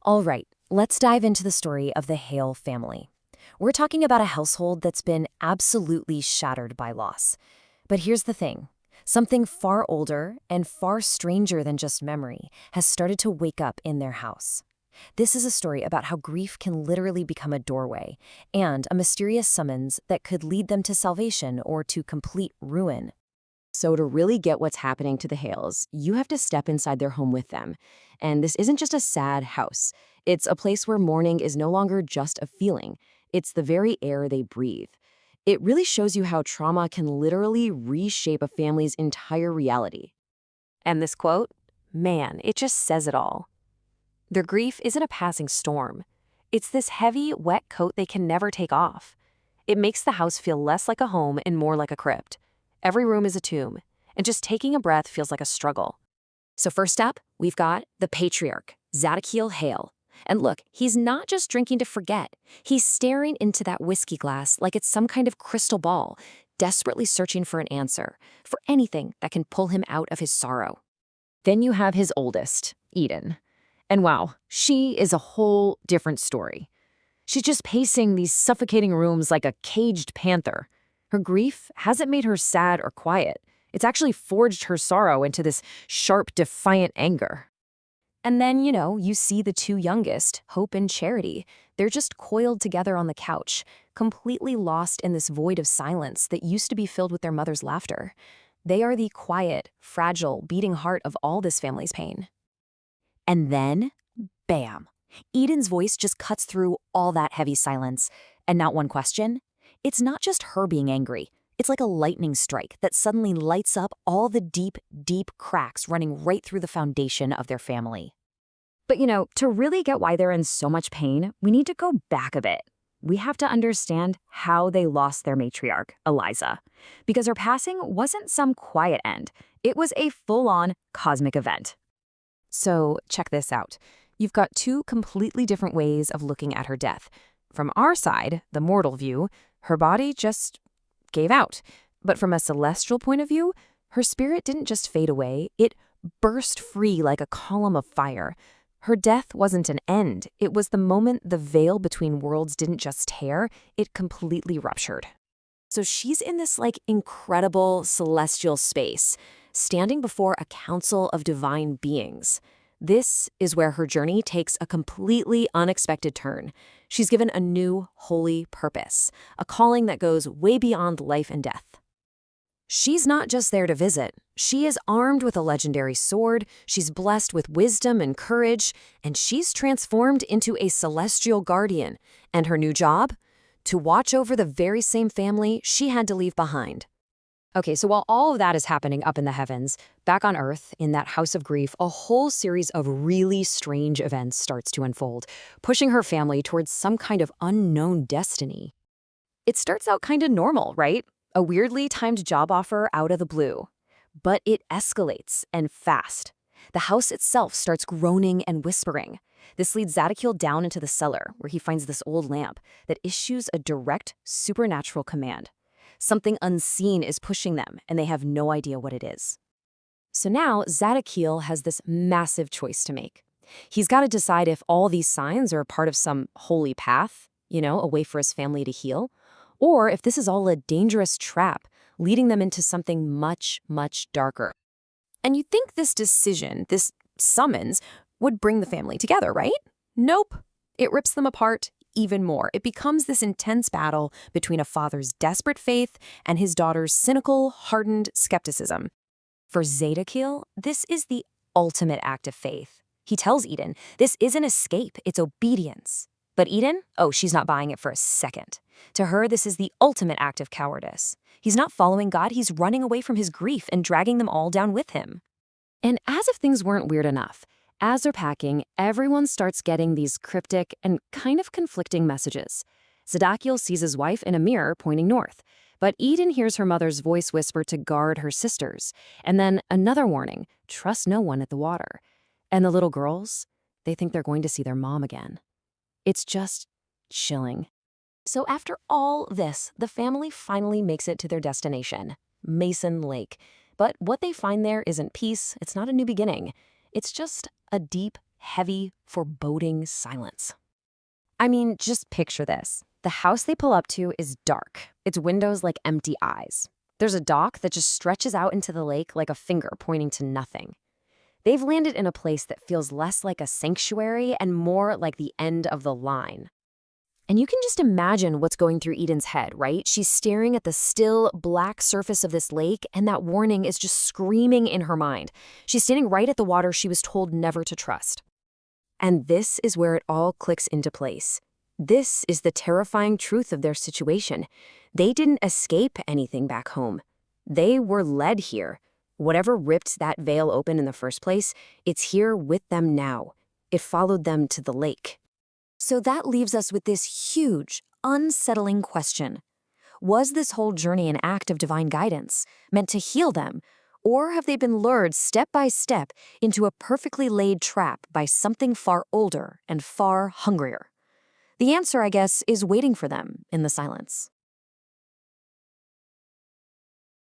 All right, let's dive into the story of the Hale family. We're talking about a household that's been absolutely shattered by loss. But here's the thing. Something far older and far stranger than just memory has started to wake up in their house. This is a story about how grief can literally become a doorway and a mysterious summons that could lead them to salvation or to complete ruin. So to really get what's happening to the Hales, you have to step inside their home with them. And this isn't just a sad house. It's a place where mourning is no longer just a feeling. It's the very air they breathe. It really shows you how trauma can literally reshape a family's entire reality. And this quote, man, it just says it all. Their grief isn't a passing storm. It's this heavy, wet coat they can never take off. It makes the house feel less like a home and more like a crypt. Every room is a tomb, and just taking a breath feels like a struggle. So first up, we've got the patriarch, Zadokiel Hale. And look, he's not just drinking to forget. He's staring into that whiskey glass like it's some kind of crystal ball, desperately searching for an answer, for anything that can pull him out of his sorrow. Then you have his oldest, Eden. And wow, she is a whole different story. She's just pacing these suffocating rooms like a caged panther. Her grief hasn't made her sad or quiet. It's actually forged her sorrow into this sharp, defiant anger. And then, you see the two youngest, Hope and Charity. They're just coiled together on the couch, completely lost in this void of silence that used to be filled with their mother's laughter. They are the quiet, fragile, beating heart of all this family's pain. And then, bam, Eden's voice just cuts through all that heavy silence. And not one question. It's not just her being angry. It's like a lightning strike that suddenly lights up all the deep, deep cracks running right through the foundation of their family. But to really get why they're in so much pain, we need to go back a bit. We have to understand how they lost their matriarch, Eliza. Because her passing wasn't some quiet end. It was a full-on cosmic event. So check this out. You've got two completely different ways of looking at her death. From our side, the mortal view, her body just gave out. But from a celestial point of view, her spirit didn't just fade away, it burst free like a column of fire. Her death wasn't an end. It was the moment the veil between worlds didn't just tear, it completely ruptured. So she's in this incredible celestial space, standing before a council of divine beings. This is where her journey takes a completely unexpected turn. She's given a new, holy purpose, a calling that goes way beyond life and death. She's not just there to visit. She is armed with a legendary sword, she's blessed with wisdom and courage, and she's transformed into a celestial guardian. And her new job? To watch over the very same family she had to leave behind. Okay, so while all of that is happening up in the heavens, back on Earth, in that house of grief, a whole series of really strange events starts to unfold, pushing her family towards some kind of unknown destiny. It starts out kind of normal, right? A weirdly timed job offer out of the blue. But it escalates, and fast. The house itself starts groaning and whispering. This leads Zadokiel down into the cellar, where he finds this old lamp that issues a direct, supernatural command. Something unseen is pushing them, and they have no idea what it is. So now, Zadokiel has this massive choice to make. He's got to decide if all these signs are part of some holy path, a way for his family to heal, or if this is all a dangerous trap, leading them into something much, much darker. And you'd think this decision, this summons, would bring the family together, right? Nope. It rips them apart even more. It becomes this intense battle between a father's desperate faith and his daughter's cynical, hardened skepticism. For Zadokiel, this is the ultimate act of faith. He tells Eden, this isn't escape, it's obedience. But Eden, she's not buying it for a second. To her, this is the ultimate act of cowardice. He's not following God, he's running away from his grief and dragging them all down with him. And as if things weren't weird enough, as they're packing, everyone starts getting these cryptic and kind of conflicting messages. Zadokiel sees his wife in a mirror pointing north, but Eden hears her mother's voice whisper to guard her sisters. And then another warning, trust no one at the water. And the little girls, they think they're going to see their mom again. It's just chilling. So after all this, the family finally makes it to their destination, Mason Lake. But what they find there isn't peace, it's not a new beginning. It's just a deep, heavy, foreboding silence. I mean, just picture this. The house they pull up to is dark. Its windows like empty eyes. There's a dock that just stretches out into the lake like a finger pointing to nothing. They've landed in a place that feels less like a sanctuary and more like the end of the line. And you can just imagine what's going through Eden's head, right? She's staring at the still, black surface of this lake, and that warning is just screaming in her mind. She's standing right at the water she was told never to trust. And this is where it all clicks into place. This is the terrifying truth of their situation. They didn't escape anything back home. They were led here. Whatever ripped that veil open in the first place, it's here with them now. It followed them to the lake. So that leaves us with this huge, unsettling question. Was this whole journey an act of divine guidance, meant to heal them, or have they been lured step by step into a perfectly laid trap by something far older and far hungrier? The answer, I guess, is waiting for them in the silence.